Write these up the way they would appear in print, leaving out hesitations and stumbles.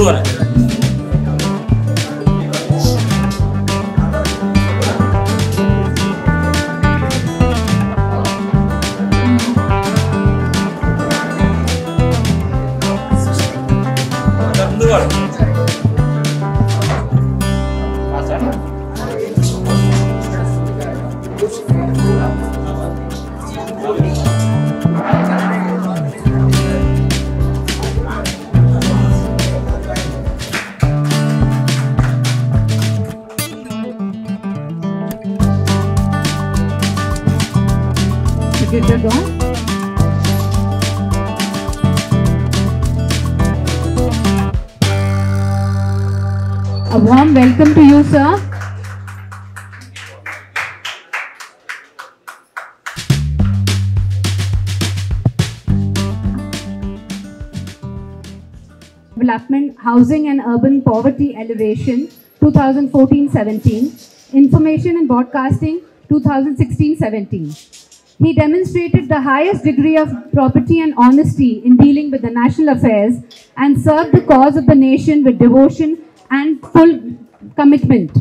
Dua. A warm welcome to you, sir. Development, Housing and Urban Poverty Elevation, 2014-17. Information and Broadcasting, 2016-17. He demonstrated the highest degree of probity and honesty in dealing with the national affairs and served the cause of the nation with devotion and full commitment.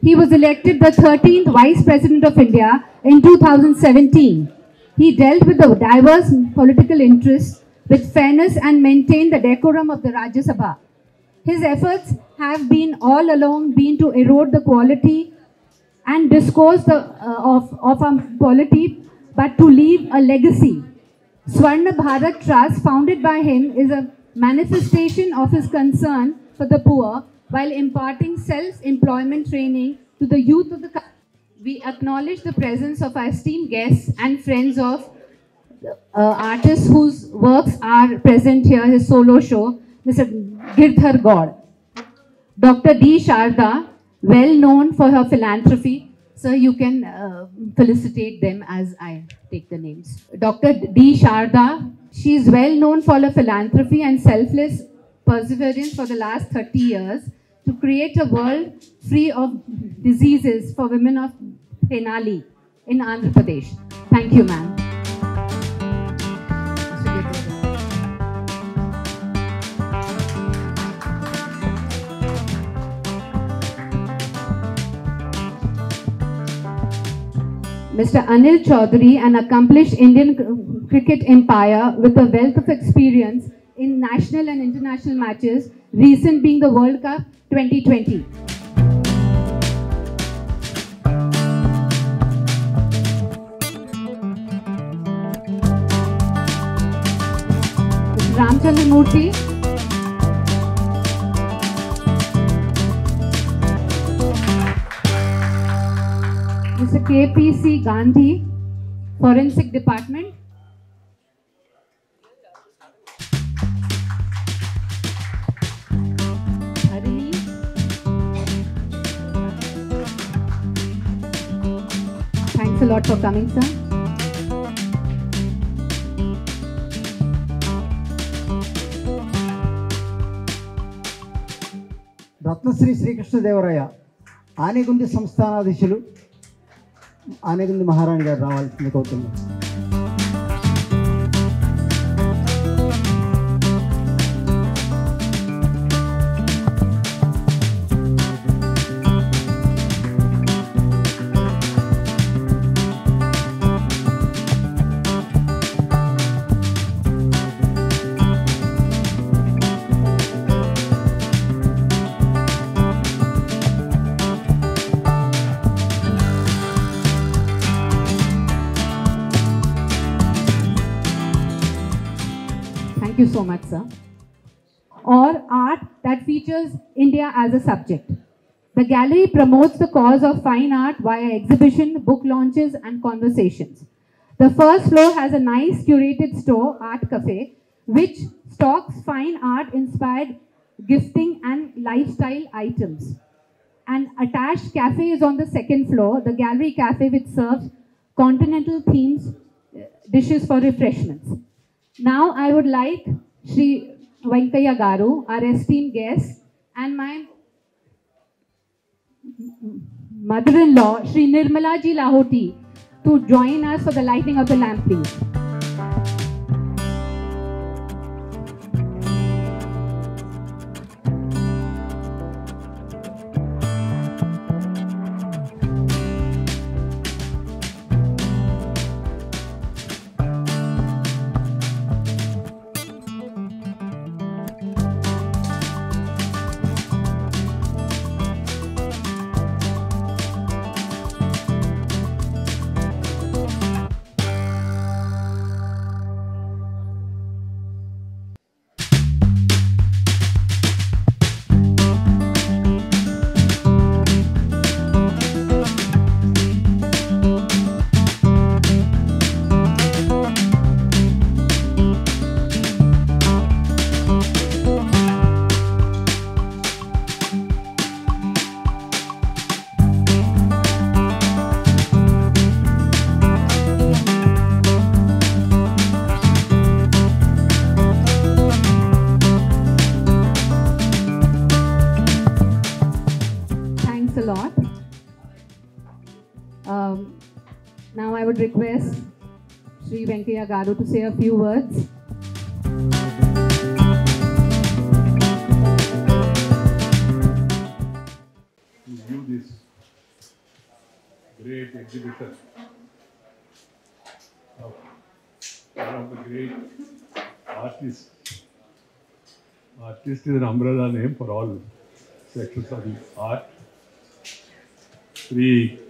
He was elected the 13th Vice President of India in 2017. He dealt with the diverse political interests with fairness and maintained the decorum of the Rajya Sabha. His efforts have been all along to erode the quality and discourse of our polity, but to leave a legacy. Swarna Bharat Trust, founded by him, is a manifestation of his concern for the poor while imparting self-employment training to the youth of the country. We acknowledge the presence of our esteemed guests and friends of artists whose works are present here, his solo show, Mr. Girdhar Gaur. Dr. D. Sharda, well known for her philanthropy. Sir, you can felicitate them as I take the names. Dr. D. Sharda, she is well known for her philanthropy and selfless perseverance for the last 30 years to create a world free of diseases for women of Tenali in Andhra Pradesh. Thank you, ma'am. Mr. Anil Chaudhary, an accomplished Indian cricket umpire with a wealth of experience in national and international matches, recent being the World Cup 2020. Mr. Ramchandra Murthy. Mr. KPC Gandhi, Forensic Department. Harini. Thanks a lot for coming, sir. Ratnasri Sri Krishna Devaraya, Anegundi Samsthanadhishulu, Anegundi Maharani garu రావాల్సింది కోరుతున్నాం. Thank you so much, sir. Or art that features India as a subject. The gallery promotes the cause of fine art via exhibition, book launches, and conversations. The first floor has a nice curated store, Art Cafe, which stocks fine art-inspired gifting and lifestyle items. An attached cafe is on the second floor, the Gallery Cafe, which serves continental themes, dishes for refreshments. Now I would like Shri Venkaya Garu, our esteemed guest, and my mother-in-law, Shri Nirmala Ji Lahoti, to join us for the lighting of the lamp, please. Now I would request Sri Venkaiah Garu to say a few words. To view this great exhibition of one of the great artists. Artist is an umbrella name for all sections of the art. Sri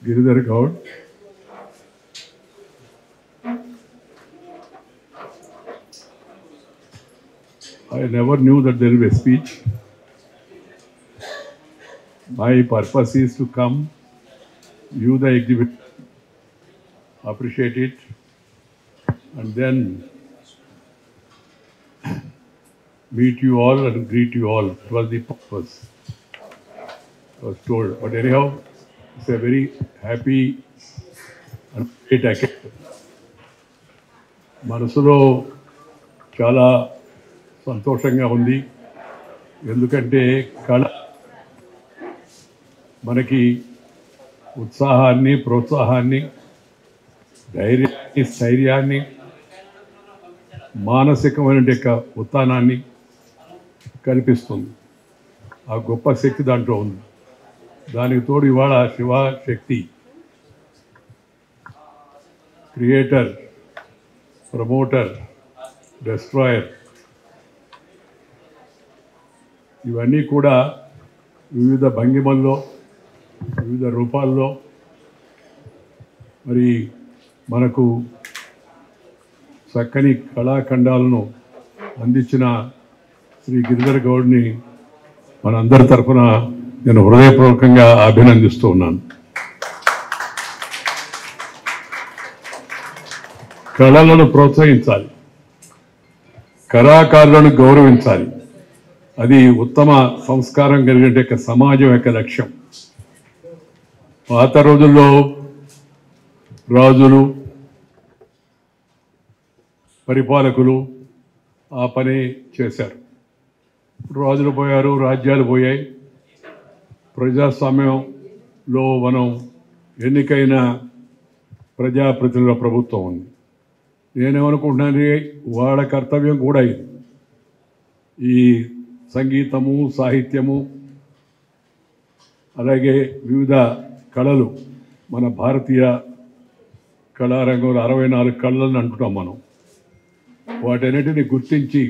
Giridhar Gaud. I never knew that there will be a speech. My purpose is to come, view the exhibit, appreciate it, and then meet you all and greet you all. It was the purpose I was told. But anyhow, it's a very happy and great occasion. మనసులో చాలా సంతోషంగా ఉంది. ఎందుకంటే కళ మనకి ఉత్సాహాన్ని, ప్రోత్సాహాన్ని, ధైర్యాన్ని, స్థైర్యాన్ని, మానసికమైన యొక్క ఉత్థానాన్ని కల్పిస్తుంది. ఆ గొప్ప శక్తి దాంట్లో ఉంది. దానికి తోడు ఇవాళ శివశక్తి క్రియేటర్, ప్రమోటర్, డెస్ట్రాయర్ ఇవన్నీ కూడా వివిధ భంగిమల్లో, వివిధ రూపాల్లో మరి మనకు చక్కని కళాఖండాలను అందించిన శ్రీ గిరిధర్ గౌడ్ని మనందరి తరఫున నేను హృదయపూర్వకంగా అభినందిస్తూ ఉన్నాను. కళలను ప్రోత్సహించాలి, కళాకారులను గౌరవించాలి. అది ఉత్తమ సంస్కారం కలిగిన సమాజం యొక్క లక్ష్యం. పాత రోజుల్లో రాజులు, పరిపాలకులు ఆ పని చేశారు. రాజులు పోయారు, రాజ్యాలు పోయాయి. ప్రజాస్వామ్యంలో మనం ఎన్నికైన ప్రజాప్రతినిధుల ప్రభుత్వం ఉంది. నేనేమనుకుంటున్నాను, వాళ్ళ కర్తవ్యం కూడా ఇది. ఈ సంగీతము, సాహిత్యము, అలాగే వివిధ కళలు, మన భారతీయ కళారంగంలో 64 కళలను అంటున్నాం మనం. వాటన్నిటిని గుర్తించి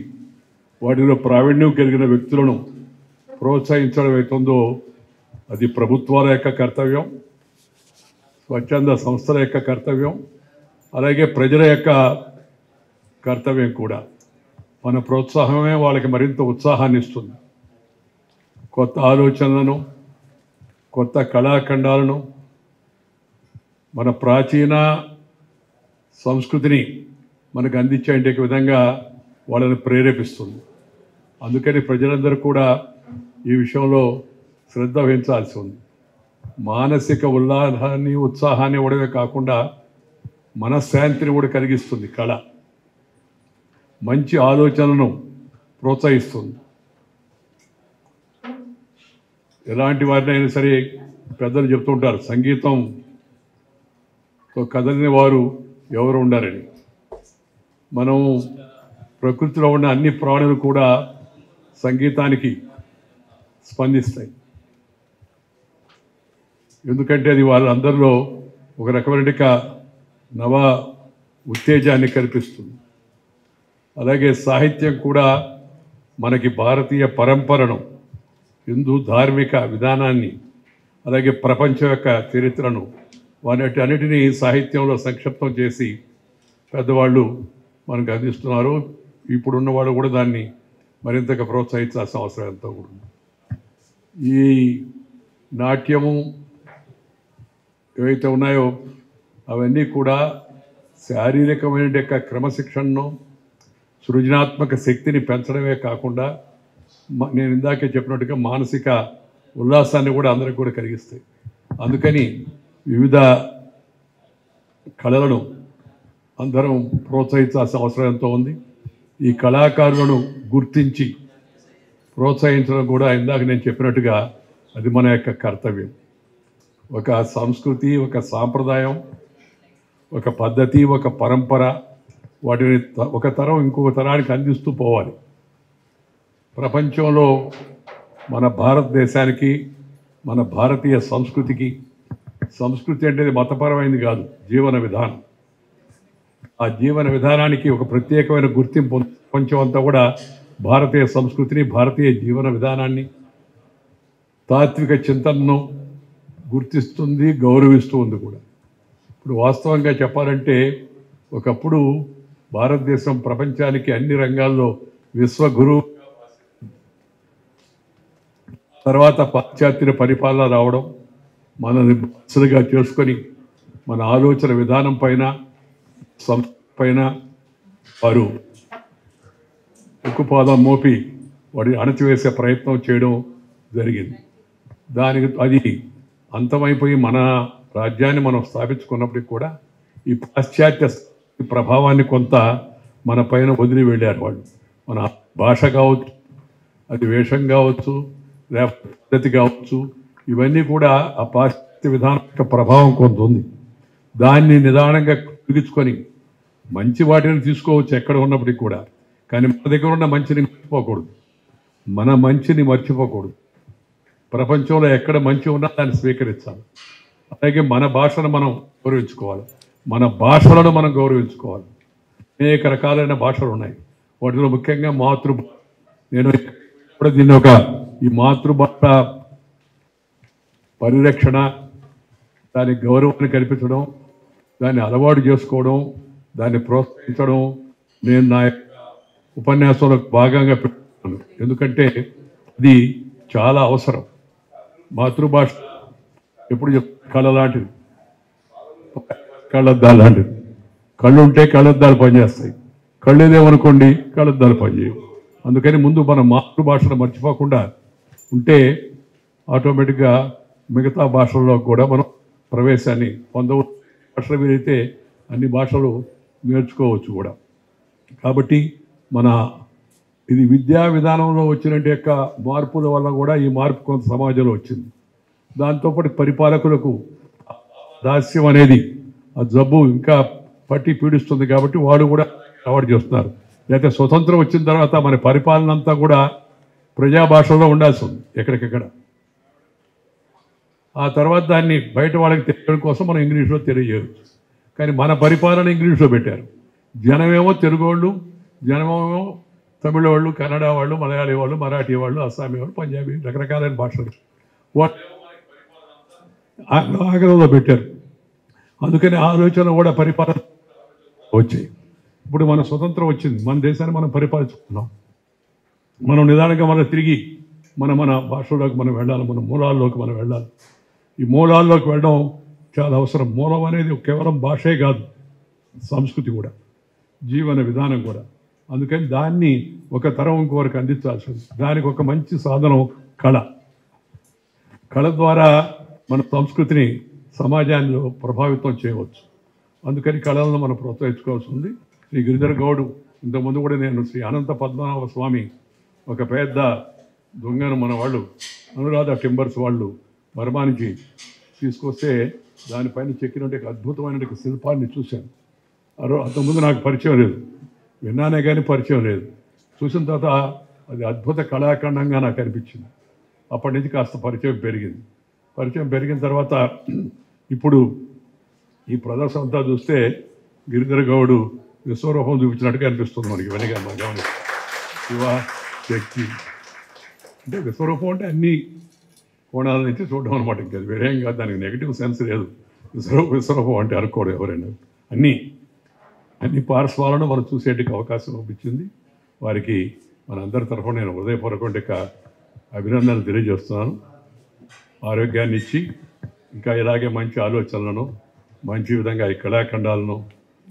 వాటిలో ప్రావీణ్యం కలిగిన వ్యక్తులను ప్రోత్సహించడం అవుతుందో అది ప్రభుత్వాల యొక్క కర్తవ్యం, స్వచ్ఛంద సంస్థల యొక్క కర్తవ్యం, అలాగే ప్రజల యొక్క కర్తవ్యం కూడా. మన ప్రోత్సాహమే వాళ్ళకి మరింత ఉత్సాహాన్ని ఇస్తుంది. కొత్త ఆలోచనలను, కొత్త కళాఖండాలను, మన ప్రాచీన సంస్కృతిని మనకు అందించే విధంగా వాళ్ళని ప్రేరేపిస్తుంది. అందుకని ప్రజలందరూ కూడా ఈ విషయంలో శ్రద్ధ వహించాల్సి ఉంది. మానసిక ఉల్లాసాన్ని, ఉత్సాహాన్ని ఇవ్వడమే కాకుండా మనశ్శాంతిని కూడా కలిగిస్తుంది కళ. మంచి ఆలోచనలను ప్రోత్సహిస్తుంది. ఎలాంటి వారినైనా సరే పెద్దలు చెప్తుంటారు, సంగీతంతో కదలిన వారు ఎవరు ఉండారని. మనం ప్రకృతిలో ఉన్న అన్ని ప్రాణులు కూడా సంగీతానికి స్పందిస్తాయి. ఎందుకంటే అది వాళ్ళందరిలో ఒక రకమైన నవ ఉత్తేజాన్ని కల్పిస్తుంది. అలాగే సాహిత్యం కూడా మనకి భారతీయ పరంపరను, హిందూ ధార్మిక విధానాన్ని, అలాగే ప్రపంచం యొక్క చరిత్రను, అన్నిటినీ సాహిత్యంలో సంక్షిప్తం చేసి పెద్దవాళ్ళు మనకు అందిస్తున్నారు. ఇప్పుడున్న వాళ్ళు కూడా దాన్ని మరింతగా ప్రోత్సహించాల్సిన అవసరం ఎంతో కూడా ఉంది. ఈ నాట్యము ఏవైతే ఉన్నాయో అవన్నీ కూడా శారీరకమైన క్రమశిక్షణను, సృజనాత్మక శక్తిని పెంచడమే కాకుండా నేను ఇందాకే చెప్పినట్టుగా మానసిక ఉల్లాసాన్ని కూడా అందరికి కూడా కలిగిస్తాయి. అందుకని వివిధ కళలను అందరం ప్రోత్సహించాల్సిన అవసరం ఎంతో ఉంది. ఈ కళాకారులను గుర్తించి ప్రోత్సహించడం కూడా ఇందాక నేను చెప్పినట్టుగా అది మన యొక్క కర్తవ్యం. ఒక సంస్కృతి, ఒక సాంప్రదాయం, ఒక పద్ధతి, ఒక పరంపర, వాటిని ఒక తరం ఇంకొక తరానికి అందిస్తూ పోవాలి. ప్రపంచంలో మన భారతదేశానికి, మన భారతీయ సంస్కృతికి, సంస్కృతి అంటే మతపరమైనది కాదు, జీవన విధానం. ఆ జీవన విధానానికి ఒక ప్రత్యేకమైన గుర్తింపు. ప్రపంచం అంతా కూడా భారతీయ సంస్కృతిని, భారతీయ జీవన విధానాన్ని, తాత్విక చింతనను గుర్తిస్తుంది, గౌరవిస్తూ ఉంది కూడా. ఇప్పుడు వాస్తవంగా చెప్పాలంటే ఒకప్పుడు భారతదేశం ప్రపంచానికి అన్ని రంగాల్లో విశ్వగురువు, తర్వాత పాశ్చాత్య పరిపాలన రావడం, మనల్ని బాసలుగా చేసుకొని మన ఆలోచన విధానం పైన, సంస్కృతి పైన వారు ఉక్కుపాదం మోపి వాడిని అణచివేసే ప్రయత్నం చేయడం జరిగింది. దానికి అది అంతమైపోయి మన రాజ్యాన్ని మనం స్థాపించుకున్నప్పటికి కూడా ఈ పాశ్చాత్య ప్రభావాన్ని కొంత మన పైన వదిలి వెళ్ళారు వాళ్ళు. మన భాష కావచ్చు, అది వేషం కావచ్చు, లేకపోతే పద్ధతి కావచ్చు, ఇవన్నీ కూడా ఆ పాశ్చాత్య విధానం యొక్క ప్రభావం కొంత ఉంది. దాన్ని నిదానంగా కుదిర్చుకొని మంచి వాటిని తీసుకోవచ్చు ఎక్కడ ఉన్నప్పటికీ కూడా. కానీ మన దగ్గర ఉన్న మంచిని మర్చిపోకూడదు, మన మంచిని మర్చిపోకూడదు. ప్రపంచంలో ఎక్కడ మంచి ఉన్నా దాన్ని స్వీకరించాలి. అలాగే మన భాషను మనం గౌరవించుకోవాలి, మన భాషలను మనం గౌరవించుకోవాలి. అనేక రకాలైన భాషలు ఉన్నాయి, వాటిలో ముఖ్యంగా మాతృభాష. నేను కూడా దీన్ని ఈ మాతృభాష పరిరక్షణ, దాని గౌరవాన్ని కల్పించడం, దాన్ని అలవాటు చేసుకోవడం, దాన్ని ప్రోత్సహించడం నేను నా ఉపన్యాసంలో భాగంగా పెట్టుకున్నాను. ఎందుకంటే అది చాలా అవసరం. మాతృభాష ఎప్పుడు కళ్ళ లాంటిది, కళ్ళద్దాలు లాంటిది. కళ్ళు ఉంటే కళ్ళద్దాలు పనిచేస్తాయి, కళ్ళు లేవనుకోండి కళ్ళద్దాలు పనిచేయవు. అందుకని ముందు మన మాతృభాషను మర్చిపోకుండా ఉంటే ఆటోమేటిక్గా మిగతా భాషల్లో కూడా మనం ప్రవేశాన్ని పొందవచ్చు. భాషలు వీలైతే అన్ని భాషలు నేర్చుకోవచ్చు కూడా. కాబట్టి మన ఇది విద్యా విధానంలో వచ్చినట్టు యొక్క మార్పుల వల్ల కూడా ఈ మార్పు కొంత సమాజంలో వచ్చింది. దాంతోపాటు పరిపాలకులకు దాస్యం అనేది ఆ జబ్బు ఇంకా పట్టి పీడిస్తుంది. కాబట్టి వాళ్ళు కూడా అవాయిడ్ చేస్తున్నారు. లేకపోతే స్వతంత్రం వచ్చిన తర్వాత మన పరిపాలన అంతా కూడా ప్రజా భాషలో ఉండాల్సి ఉంది ఎక్కడికెక్కడ. ఆ తర్వాత దాన్ని బయట వాళ్ళకి తెలియడం కోసం మనం ఇంగ్లీష్లో తెలియజేయవచ్చు. కానీ మన పరిపాలన ఇంగ్లీష్లో పెట్టారు. జనమేమో తెలుగు వాళ్ళు, జనమేమో తమిళ వాళ్ళు, కన్నడ వాళ్ళు, మలయాళీ వాళ్ళు, మరాఠీ వాళ్ళు, అస్సామీ వాళ్ళు, పంజాబీ, రకరకాలైన భాషలు ఆగ్రహంలో పెట్టారు. అందుకని ఆలోచన కూడా పరిపాలన వచ్చాయి. ఇప్పుడు మన స్వతంత్రం వచ్చింది, మన దేశాన్ని మనం పరిపాలించుకున్నాం. మనం నిదానంగా మనం తిరిగి మన భాషలోకి మనం వెళ్ళాలి, మన మూలాల్లోకి మనం వెళ్ళాలి. ఈ మూలాల్లోకి వెళ్ళడం చాలా అవసరం. మూలం అనేది కేవలం భాషే కాదు, సంస్కృతి కూడా, జీవన విధానం కూడా. అందుకని దాన్ని ఒక తరం ఇంకొకరికి అందించాల్సి ఉంది. దానికి ఒక మంచి సాధనం కళ. కళ ద్వారా మన సంస్కృతిని, సమాజాన్ని ప్రభావితం చేయవచ్చు. అందుకని కళలను మనం ప్రోత్సహించుకోవాల్సి ఉంది. శ్రీ గిరిధర్ గౌడ్, ఇంతకుముందు కూడా నేను శ్రీ అనంత పద్మనాభ స్వామి ఒక పెద్ద దొంగను మన వాళ్ళు అనురాధ టింబర్స్ వాళ్ళు బర్మా నుంచి తీసుకొస్తే దానిపైన చెక్కినట్టు అద్భుతమైన శిల్పాన్ని చూశాను. అంతకుముందు నాకు పరిచయం లేదు, విన్నానే కానీ పరిచయం లేదు. చూసిన తర్వాత అది అద్భుత కళాఖండంగా నాకు అనిపించింది. అప్పటి నుంచి కాస్త పరిచయం పెరిగింది. పరిచయం పెరిగిన తర్వాత ఇప్పుడు ఈ ప్రదర్శన అంతా చూస్తే గిరిధర్ గౌడ్ విశ్వరూపం చూపించినట్టుగా అనిపిస్తుంది మనకి. వెనక మన గమనిస్తాం శివ శక్తి అంటే విశ్వరూపం అంటే అన్ని కోణాల నుంచి చూడడం అనమాట. ఇంకా వేరేం కాదు, దానికి నెగిటివ్ సెన్స్ లేదు. విశ్వరూపం అంటే అనుకోవడం ఎవరైనా అన్ని పార్శ్వాలను మనం చూసేటికి అవకాశం లభించింది. వారికి మనందరి తరఫున నేను హృదయపూర్వక అభినందనలు తెలియజేస్తున్నాను. ఆరోగ్యాన్ని ఇచ్చి ఇంకా ఇలాగే మంచి ఆలోచనలను, మంచి విధంగా ఈ కళాఖండాలను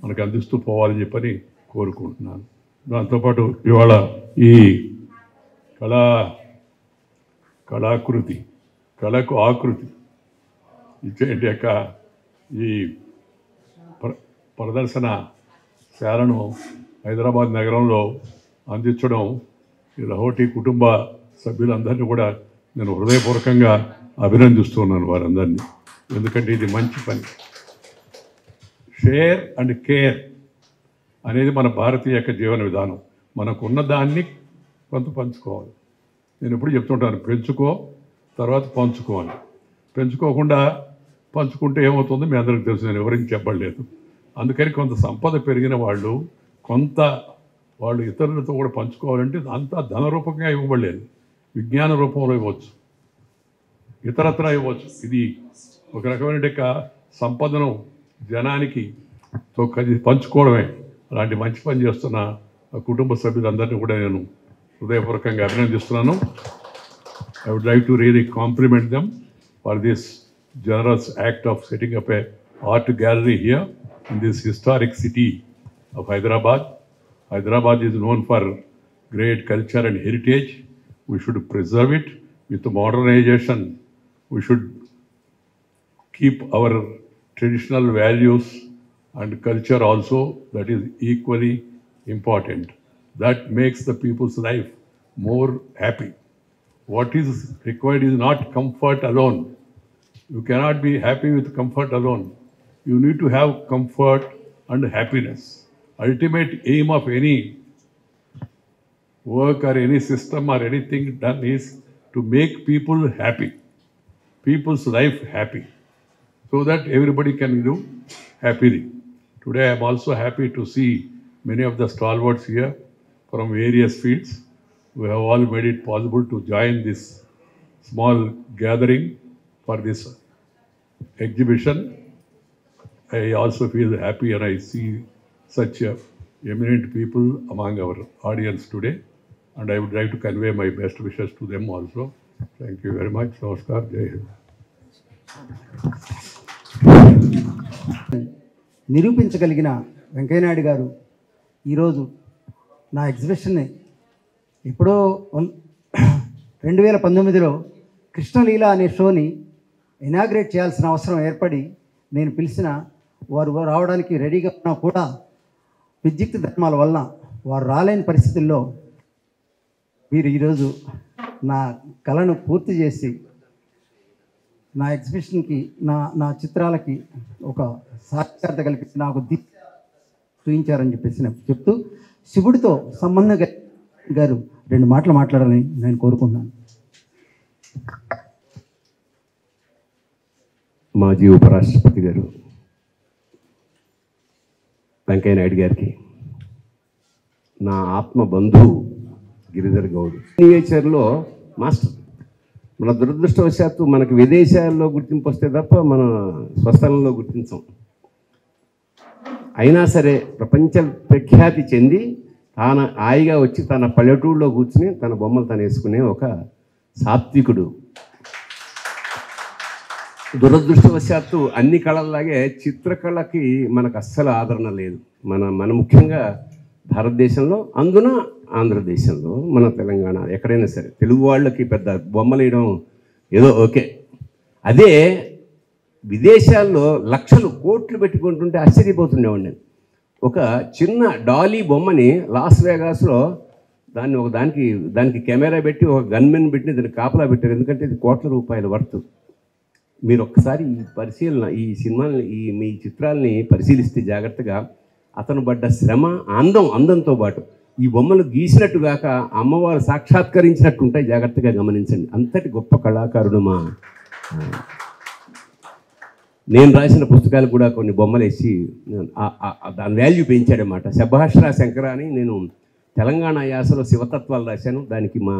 మనకు అందిస్తూ పోవాలని చెప్పని కోరుకుంటున్నాను. దాంతోపాటు ఇవాళ ఈ కళాకృతి, కళకు ఆకృతి ఇచ్చేటి యొక్క ఈ ప్రదర్శన శాలను హైదరాబాద్ నగరంలో అందించడం ఈ లహోటీ కుటుంబ సభ్యులందరినీ కూడా నేను హృదయపూర్వకంగా అభినందిస్తున్నాను వారందరినీ. ఎందుకంటే ఇది మంచి పని. షేర్ అండ్ కేర్ అనేది మన భారతీయ యొక్క జీవన విధానం. మనకున్న దాన్ని కొంత పంచుకోవాలి. నేను ఎప్పుడు చెప్తుంటాను, పెంచుకో తర్వాత పంచుకో అని. పెంచుకోకుండా పంచుకుంటే ఏమవుతుందో మీ అందరికీ తెలుసు, నేను ఎవరికి చెప్పలేదు. అందుకని కొంత సంపద పెరిగిన వాళ్ళు వాళ్ళు ఇతరులతో కూడా పంచుకోవాలంటే అంతా ధన రూపంగా ఇవ్వబడలేదు, విజ్ఞాన రూపంలో ఇవ్వచ్చు, ఇతరత్ర ఇవ్వచ్చు. ఇది ఒక రకమైన సంపదను జనానికి పంచుకోవడమే. అలాంటి మంచి పని చేస్తున్న కుటుంబ సభ్యులందరినీ కూడా నేను హృదయపూర్వకంగా అభినందిస్తున్నాను. I would like to really compliment them for this generous act of setting up a art gallery here in this historic city of Hyderabad. Hyderabad is known for great culture and heritage. We should preserve it. With modernization, we should keep our traditional values and culture also. That is equally important. That makes the people's life more happy. What is required is not comfort alone. You cannot be happy with comfort alone. You need to have comfort and happiness. Ultimate aim of any work or any system or anything done is to make people happy, people's life happy, so that everybody can do happily. Today I am also happy to see many of the stalwarts here from various fields who have all made it possible to join this small gathering for this exhibition. I also feel happy and I see such eminent people among our audience today, and I would like to convey my best wishes to them also. Thank you very much. Namaskar. Jai Hind. నిరూపించగలిగిన Venkaiah Naidu గారు ఈరోజు నా ఎగ్జిబిషన్ని ఎప్పుడో 2019లో కృష్ణలీల అనే షోని inaugurate చేయాల్సిన అవసరం ఏర్పడి నేను పిలిచిన వారు రావడానికి రెడీగా ఉన్నా కూడా విద్యుత్ ధర్మాల వల్ల వారు రాలేని పరిస్థితుల్లో మీరు ఈరోజు నా కళను పూర్తి చేసి నా ఎగ్జిబిషన్కి నా చిత్రాలకి ఒక సాక్షాత్కారత కల్పించి నాకు చూపించారని చెప్పేసి నేను చెప్తూ శివుడితో సంబంధం గారు 2 మాటలు మాట్లాడాలని నేను కోరుకుంటున్నాను. మాజీ ఉపరాష్ట్రపతి గారు వెంకయ్య నాయుడు గారికి, నా ఆత్మ బంధువు గిరిధర్ గౌడ్ నేచర్లో మాస్టర్. మన దురదృష్టవశాత్తు మనకు విదేశాల్లో గుర్తింపు వస్తే తప్ప మన స్వస్థలంలో గుర్తించాం. అయినా సరే ప్రపంచ ప్రఖ్యాతి చెంది తాను హాయిగా వచ్చి తన పల్లెటూరులో కూర్చుని తన బొమ్మలు తను వేసుకునే ఒక సాత్వికుడు. దురదృష్టవశాత్తు అన్ని కళల్లాగే చిత్రకళకి మనకు అస్సలు ఆదరణ లేదు. మన ముఖ్యంగా భారతదేశంలో, అందున ఆంధ్రదేశంలో, మన తెలంగాణ, ఎక్కడైనా సరే తెలుగు వాళ్ళకి పెద్ద బొమ్మలు వేయడం ఏదో ఓకే. అదే విదేశాల్లో లక్షలు కోట్లు పెట్టుకుంటుంటే ఆశ్చర్యపోతుండేవాడిని నేను. ఒక చిన్న డాలీ బొమ్మని లాస్ వేగాస్లో దానికి కెమెరా పెట్టి ఒక గన్మెన్ పెట్టి దాన్ని కాపలా పెట్టారు. ఎందుకంటే ఇది కోట్ల రూపాయల వర్త్. మీరు ఒక్కసారి ఈ పరిశీలన, ఈ సినిమాని, మీ చిత్రాలని పరిశీలిస్తే జాగ్రత్తగా అతను పడ్డ శ్రమ, అందంతో పాటు ఈ బొమ్మలు గీసినట్టుగాక అమ్మవారు సాక్షాత్కరించినట్టు ఉంటాయి. జాగ్రత్తగా గమనించండి. అంతటి గొప్ప కళాకారుడు నేను రాసిన పుస్తకాలు కూడా కొన్ని బొమ్మలు వేసి దాని వాల్యూ పెంచాడన్నమాట. శభాష్రా శంకర అని నేను తెలంగాణ యాసలో శివతత్వాలు రాశాను. దానికి మా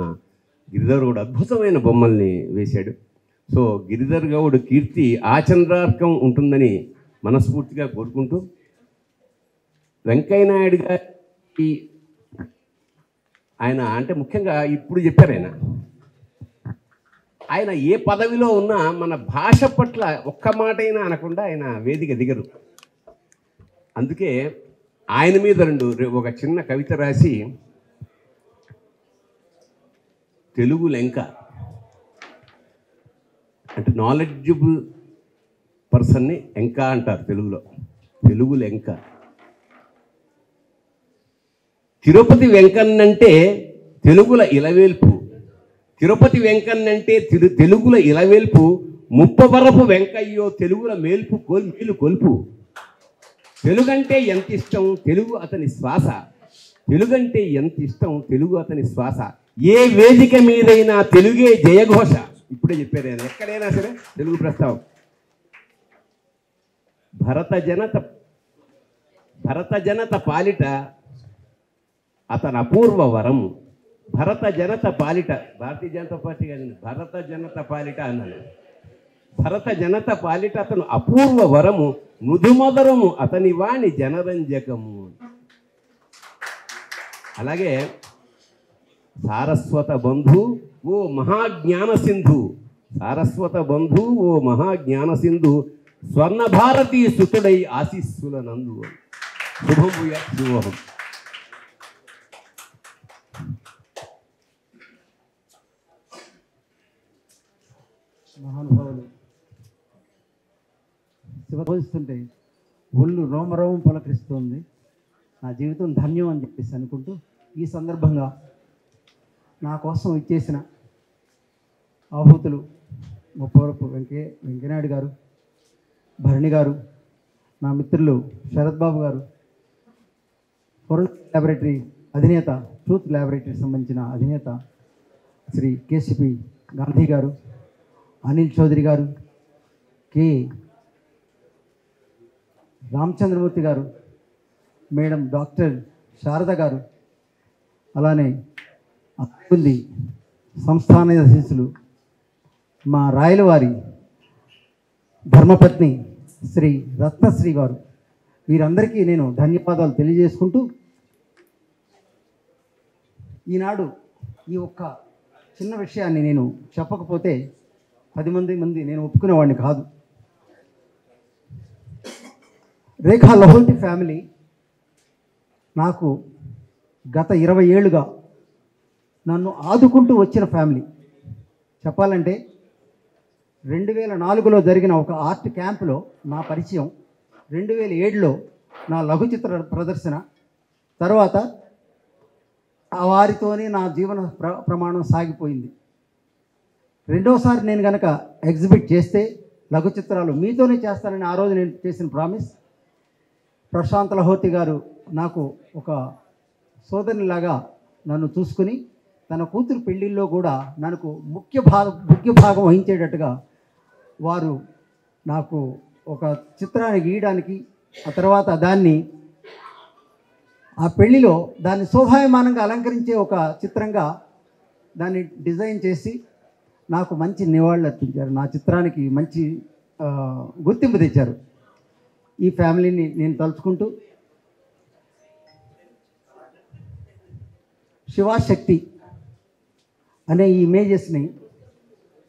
గిరిధర్ గౌడ్ అద్భుతమైన బొమ్మల్ని వేశాడు. సో గిరిధర్ గౌడ్ కీర్తి ఆచంద్రార్కం ఉంటుందని మనస్ఫూర్తిగా కోరుకుంటూ, వెంకయ్య నాయుడు గారి ఆయన అంటే ముఖ్యంగా ఇప్పుడు చెప్పారు, ఆయన ఏ పదవిలో ఉన్నా మన భాష పట్ల ఒక్క మాట అయినా అనకుండా ఆయన వేదిక దిగరు. అందుకే ఆయన మీద ఒక చిన్న కవిత రాసి, తెలుగు లెంక అంటే నాలెడ్జబుల్ పర్సన్ని ఎంక అంటారు తెలుగులో. తెలుగు లెంక. తిరుపతి వెంకన్నంటే తెలుగుల ఇలవేల్పు. తిరుపతి వెంకన్నంటే తెలుగుల ఇలవేల్పు. ముప్పవరపు వెంకయ్యో తెలుగుల మేలు కొల్పు. తెలుగంటే ఎంత ఇష్టం తెలుగు అతని శ్వాస. తెలుగంటే ఎంత ఇష్టం తెలుగు అతని శ్వాస. ఏ వేదిక మీదైనా తెలుగే జయఘోష. ఇప్పుడే చెప్పారు ఆయన, ఎక్కడైనా సరే తెలుగు ప్రస్తావం. భరత జనత పాలిట అతని అపూర్వ వరం. భరత జనత పాలిట, భారతీయ జనతా పార్టీ కాదండి, భరత జనత పాలిట అన్నాను. భరత జనత పాలిట అతను అపూర్వ వరము, మృదుమధురము అతని వాణి జనరంజకము. అలాగే సారస్వత బంధు ఓ మహాజ్ఞాన సింధు. సారస్వత బంధు ఓ మహాజ్ఞాన సింధు, స్వర్ణ భారతీ సుతుడై ఆశీస్సుల నందు. శుభం భూయాత్ శుభోహం. మహానుభావులు శివబోధిస్తుంటే ఒళ్ళు రోమరోమం పులకరిస్తుంది. నా జీవితం ధన్యం అని చెప్పేసి అనుకుంటూ ఈ సందర్భంగా నా కోసం ఇచ్చేసిన ఆహూతులు ముప్పవరపు వెంకయ్యనాయుడు గారు, భరణి గారు, నా మిత్రులు శరత్ బాబు గారు, ఫోరెన్సిక్ ల్యాబొరేటరీ అధినేత, ట్రూత్ ల్యాబొరేటరీకి సంబంధించిన అధినేత శ్రీ కేసిపి గాంధీ గారు, అనిల్ చౌదరి గారు, కె రామచంద్రమూర్తి గారు, మేడం డాక్టర్ శారద గారు, అలానే అక్కుంది సంస్థాన శిష్యులు మా రాయలవారి ధర్మపత్ని శ్రీ రత్నశ్రీ గారు, వీరందరికీ నేను ధన్యవాదాలు తెలియజేసుకుంటూ, ఈనాడు ఈ ఒక్క చిన్న విషయాన్ని నేను చెప్పకపోతే 10 మంది నేను ఒప్పుకునేవాడిని కాదు. రేఖా లహోల్టీ ఫ్యామిలీ నాకు గత 20 ఏళ్ళుగా నన్ను ఆదుకుంటూ వచ్చిన ఫ్యామిలీ. చెప్పాలంటే 2004లో జరిగిన ఒక ఆర్ట్ క్యాంపులో నా పరిచయం, 2007లో నా లఘు చిత్ర ప్రదర్శన, తర్వాత వారితోనే నా జీవన ప్రమాణం సాగిపోయింది. రెండోసారి నేను కనుక ఎగ్జిబిట్ చేస్తే లఘు చిత్రాలు మీతోనే చేస్తానని ఆ రోజు నేను చేసిన ప్రామిస్. ప్రశాంత్ లహోతి గారు నాకు ఒక సోదరునిలాగా నన్ను చూసుకుని తన కూతురు పెళ్ళిళ్ళలో కూడా నాకు ముఖ్య భాగం వహించేటట్టుగా వారు నాకు ఒక చిత్రాన్ని గీయడానికి, ఆ తర్వాత దాన్ని ఆ పెళ్లిలో దాన్ని శోభాయమానంగా అలంకరించే ఒక చిత్రంగా దాన్ని డిజైన్ చేసి నాకు మంచి నివాళులు అర్పించారు. నా చిత్రానికి మంచి గుర్తింపు తెచ్చారు. ఈ ఫ్యామిలీని నేను తలుచుకుంటూ శివాశక్తి అనే ఈ ఇమేజెస్ని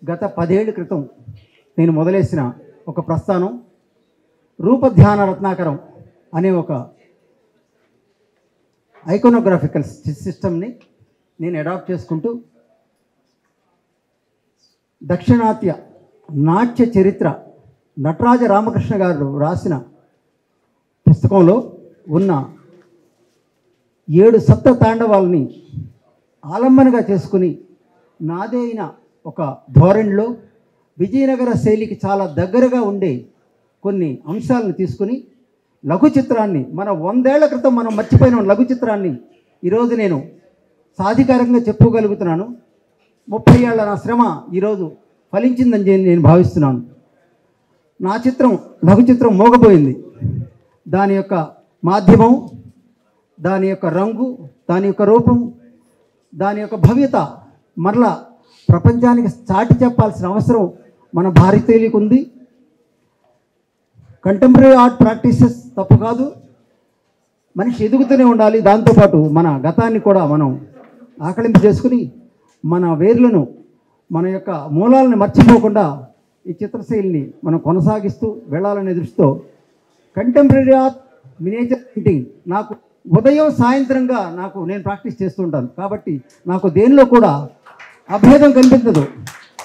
గత 10 ఏళ్ల క్రితం నేను మొదలేసిన ఒక ప్రస్థానం, రూపధ్యాన రత్నాకరం అనే ఒక ఐకోనోగ్రాఫికల్ సిస్టమ్ని నేను అడాప్ట్ చేసుకుంటూ దక్షిణాత్య నాట్య చరిత్ర నటరాజ రామకృష్ణ గారు రాసిన పుస్తకంలో ఉన్న 7 సప్త తాండవాలని ఆలంబనగా చేసుకుని నాదే అయిన ఒక ధోరణిలో విజయనగర శైలికి చాలా దగ్గరగా ఉండే కొన్ని అంశాలను తీసుకుని లఘు చిత్రాన్ని, మన 100 ఏళ్ల క్రితం మనం మర్చిపోయిన లఘు చిత్రాన్ని ఈరోజు నేను సాధికారంగా చెప్పుకోగలుగుతున్నాను. 30 ఏళ్ల నా శ్రమ ఈరోజు ఫలించిందని నేను భావిస్తున్నాను. నా చిత్రం లఘు చిత్రం మోగబోయింది. దాని యొక్క మాధ్యమం, దాని యొక్క రంగు, దాని యొక్క రూపం, దాని యొక్క భవ్యత మరలా ప్రపంచానికి చాటి చెప్పాల్సిన అవసరం మన భారతీయులకు ఉంది. కంటెంపరీ ఆర్ట్ ప్రాక్టీసెస్ తప్పు కాదు, మనిషి ఎదుగుతూనే ఉండాలి. దాంతోపాటు మన గతాన్ని కూడా మనం ఆకలింపు చేసుకుని మన వేర్లను, మన యొక్క మూలాలను మర్చిపోకుండా ఈ చిత్రశైలిని మనం కొనసాగిస్తూ వెళ్ళాలనే దృష్టితో కంటెంపరీ ఆర్ట్, మినియేచర్ పెయింటింగ్ నాకు ఉదయం సాయంత్రంగా నేను ప్రాక్టీస్ చేస్తూ ఉంటాను. కాబట్టి నాకు దేనిలో కూడా అభేదం కనిపించదు.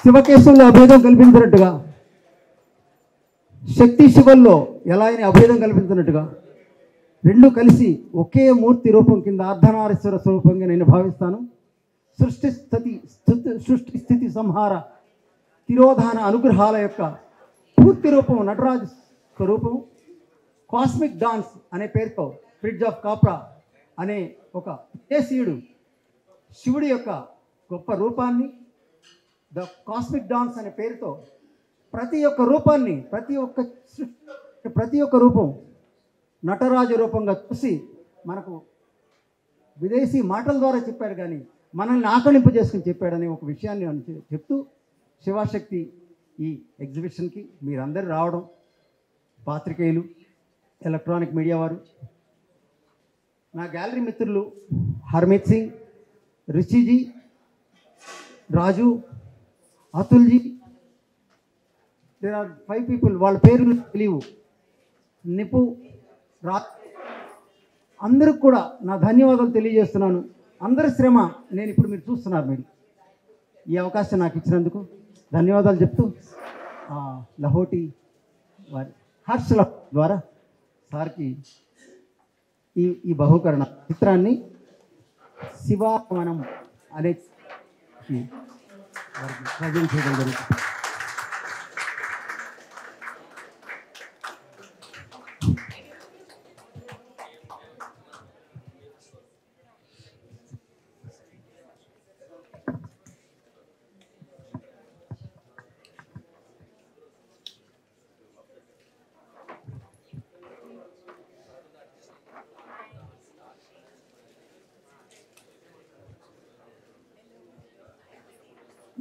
శివకేశంలో అభేదం కల్పించినట్టుగా, శక్తి శివల్లో ఎలా అయినా అభేదం కల్పించినట్టుగా రెండు కలిసి ఒకే మూర్తి రూపం కింద అర్ధనారీశ్వర స్వరూపంగా నేను భావిస్తాను. సృష్టి స్థితి సంహార తిరోధాన అనుగ్రహాల యొక్క పూర్తి రూపం నటరాజు స్వరూపం. కాస్మిక్ డాన్స్ అనే పేరుతో ఫ్రిడ్జ్ ఆఫ్ కాప్రా అనే ఒక విదేశీయుడు శివుడి యొక్క గొప్ప రూపాన్ని, ద కాస్మిక్ డాన్స్ అనే పేరుతో ప్రతి ఒక్క రూపాన్ని, ప్రతి ఒక్క రూపం నటరాజు రూపంగా చూసి మనకు విదేశీ మాటల ద్వారా చెప్పాడు, కానీ మనల్ని ఆకళింపు చేసుకుని చెప్పాడనే ఒక విషయాన్ని చెప్తూ శివశక్తి ఈ ఎగ్జిబిషన్కి మీరందరూ రావడం, పాత్రికేయులు, ఎలక్ట్రానిక్ మీడియా వారు, నా గ్యాలరీ మిత్రులు హర్మిత్ సింగ్, రిషిజీ, రాజు, అతుల్జీ, దేర్ ఆర్ 5 people, వాళ్ళ పేర్లు తెలియవు, నిపు, రా, అందరికి కూడా నా ధన్యవాదాలు తెలియజేస్తున్నాను. అందరి శ్రమ నేను ఇప్పుడు మీరు చూస్తున్నారు. మీరు ఈ అవకాశం నాకు ఇచ్చినందుకు ధన్యవాదాలు చెప్తూ లహోటి వారి హర్ష ద్వారా సార్కి ఈ బహుకరణ చిత్రాన్ని శివావనం అనే ప్రజెంట్ చేయడం జరుగుతుంది.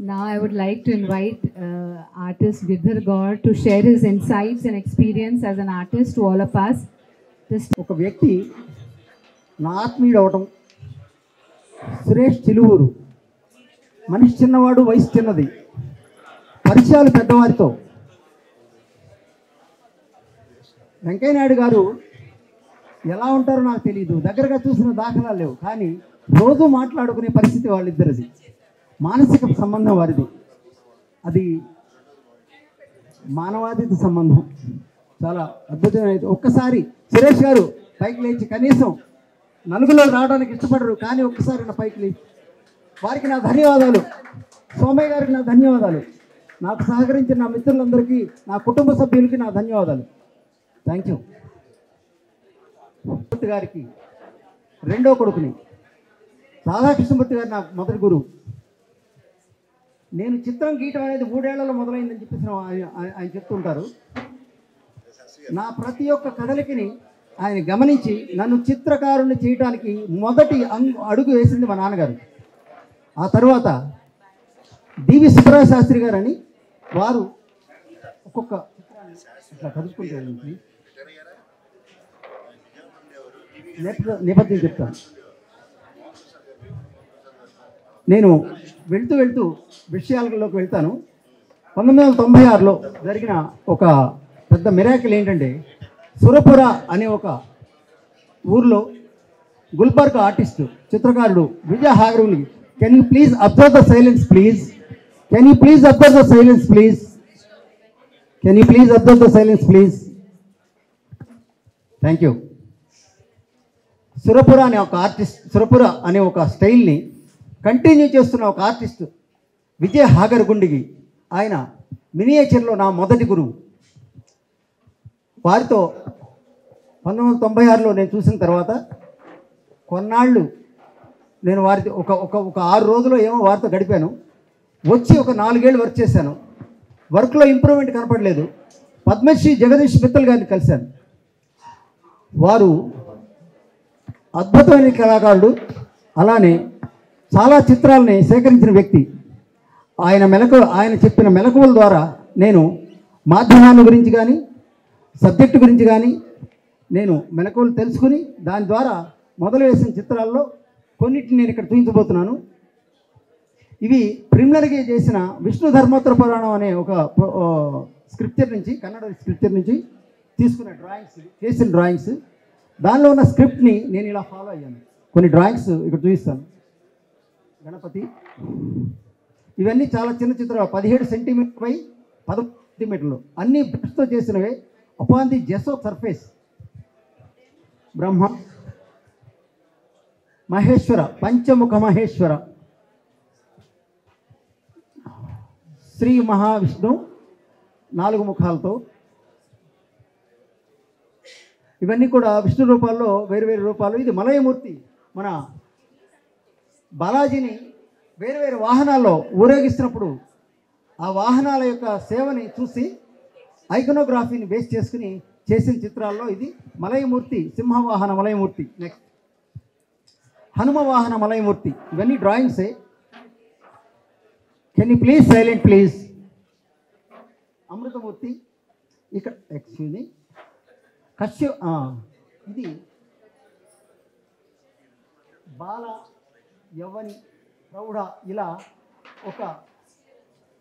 Now I would like to invite artist Girdhar Gaur to share his insights and experience as an artist to all of us. ఒక వ్యక్తి నా ఆత్మీయుడు అవటం, సురేష్ చిలువూరు, మనిషి చిన్నవాడు, వయసు చిన్నది, పరిచయాలు పెద్దవారితో. వెంకయ్యనాయుడు గారు ఎలా ఉంటారో నాకు తెలియదు, దగ్గరగా చూసిన దాఖలాలు లేవు, కానీ రోజు మాట్లాడుకునే పరిస్థితి వాళ్ళిద్దరిది, మానసిక సంబంధం వారిది, అది మానవాతీత సంబంధం, చాలా అద్భుతమైనది. ఒక్కసారి సురేష్ గారు పైకి లేచి, కనీసం నలుగులో రావడానికి ఇష్టపడరు, కానీ ఒక్కసారి నా పైకి లేచి వారికి నా ధన్యవాదాలు. సోమయ్య గారికి నా ధన్యవాదాలు, నాకు సహకరించిన నా మిత్రులందరికీ, నా కుటుంబ సభ్యులకి నా ధన్యవాదాలు. Thank you. గారికి రెండో కొడుకుని, రాధాకృష్ణమూర్తి గారు నా మొదటి గురువు. నేను చిత్రం గీయటం అనేది 3 ఏళ్లలో మొదలైందని చెప్పేసి ఆయన చెప్తుంటారు. నా ప్రతి ఒక్క కదలికని ఆయన గమనించి నన్ను చిత్రకారుని చేయడానికి మొదటి అడుగు వేసింది మా నాన్నగారు. ఆ తర్వాత డివి సుబ్బరాయ శాస్త్రి గారు అని వారు ఒక్కొక్క ఇట్లా కదుపుకుంటారు. నేపథ్యం చెప్తాను. నేను వెళ్తూ విషయాలలోకి వెళ్తాను. 1996లో జరిగిన ఒక పెద్ద మిరాకిల్ ఏంటంటే, సురపుర అనే ఒక ఊర్లో గుల్బర్గా ఆర్టిస్టు, చిత్రకారుడు విజయ్ హాగరుని, can you please observe the silence please, can you please observe the silence please, can you please observe the silence please, thank you. Surapura అనే ఒక ఆర్టిస్ట్, సురపుర అనే ఒక స్టైల్ని కంటిన్యూ చేస్తున్న ఒక ఆర్టిస్ట్ విజయ్ హాగర్గుండికి, ఆయన మినియేచర్లో నా మొదటి గురువు. వారితో 1996లో నేను చూసిన తర్వాత కొన్నాళ్ళు నేను వారితో ఒక 6 రోజులు ఏమో వారితో గడిపాను. వచ్చి ఒక 4 ఏళ్ళు వర్క్ చేశాను. వర్క్లో ఇంప్రూవ్మెంట్ కనపడలేదు. పద్మశ్రీ జగదీష్ మిత్తల్ గారిని కలిశాను. వారు అద్భుతమైన కళాకారుడు, అలానే చాలా చిత్రాలని సేకరించిన వ్యక్తి. ఆయన చెప్పిన మెలకువల ద్వారా నేను మాధ్యమాల గురించి కానీ, సబ్జెక్టు గురించి కానీ నేను మెలకువలు తెలుసుకుని దాని ద్వారా మొదలు వేసిన చిత్రాల్లో కొన్నిటిని నేను ఇక్కడ చూపించబోతున్నాను. ఇవి ప్రిలిమినరీగా చేసిన విష్ణు ధర్మోత్తర పురాణం అనే ఒక స్క్రిప్చర్ నుంచి, కన్నడ స్క్రిప్చర్ నుంచి తీసుకున్న డ్రాయింగ్స్, చేసిన డ్రాయింగ్స్. దానిలో ఉన్న స్క్రిప్ట్ని నేను ఇలా ఫాలో అయ్యాను. కొన్ని డ్రాయింగ్స్ ఇక్కడ చూపిస్తాను. గణపతి, ఇవన్నీ చాలా చిన్న చిత్రాలు, 17 సెంటీమీటర్ బై 11 సెంటీమీటర్లు, అన్నీ బ్రష్తో చేసినవే. అపాన్ ది జెసో సర్ఫేస్, బ్రహ్మ, మహేశ్వర, పంచముఖ మహేశ్వర, శ్రీ మహావిష్ణు 4 ముఖాలతో. ఇవన్నీ కూడా విష్ణు రూపాల్లో వేరు వేరు రూపాలు. ఇది మలయమూర్తి మన బాలాజీని వేరు వేరు వాహనాల్లో ఊరేగిస్తున్నప్పుడు ఆ వాహనాల యొక్క సేవని చూసి ఐకనోగ్రఫీని బేస్ చేసుకుని చేసిన చిత్రాల్లో ఇది మలయమూర్తి, సింహవాహన మలయమూర్తి. నెక్స్ట్ హనుమ వాహన మలయమూర్తి. ఇవన్నీ డ్రాయింగ్సే. Can you please silent please. అమృతమూర్తి ఇక్కడ, ఎక్స్క్యూజ్ మీ, ఇది బాల, యవ్వని, ప్రౌఢ, ఇలా ఒక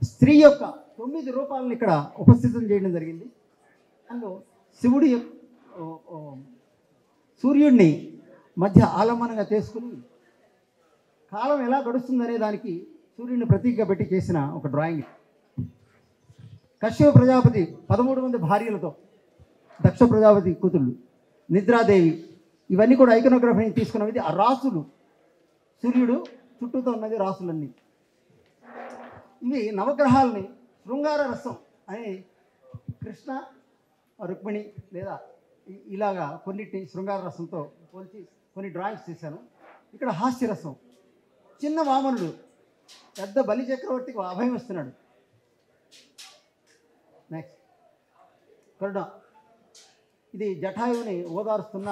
స్త్రీ యొక్క 9 రూపాలను ఇక్కడ ఉపస్థితం చేయడం జరిగింది. అందులో శివుడి సూర్యుడిని మధ్య ఆలంబనంగా చేసుకుని కాలం ఎలా గడుస్తుందనే దానికి సూర్యుడిని ప్రతీకగా పెట్టి చేసిన ఒక డ్రాయింగ్. కశ్యప ప్రజాపతి 13 మంది భార్యలతో, దక్ష ప్రజాపతి కూతుళ్ళు, నిద్రాదేవి, ఇవన్నీ కూడా ఐకనోగ్రఫీని తీసుకున్నవి. ఇది ఆ రాసులు, సూర్యుడు చుట్టూతో ఉన్నది రాసులన్నీ. ఇవి నవగ్రహాలని శృంగార రసం అని కృష్ణ, రుక్మిణి లేదా ఇలాగా కొన్నిటిని శృంగార రసంతో పోల్చి కొన్ని డ్రాయింగ్స్ తీశాను. ఇక్కడ హాస్యరసం, చిన్న వామనుడు పెద్ద బలి చక్రవర్తికి అభయం ఇస్తున్నాడు. నెక్స్ట్ కరుణ, ఇది జటాయువుని ఓదారుస్తున్న,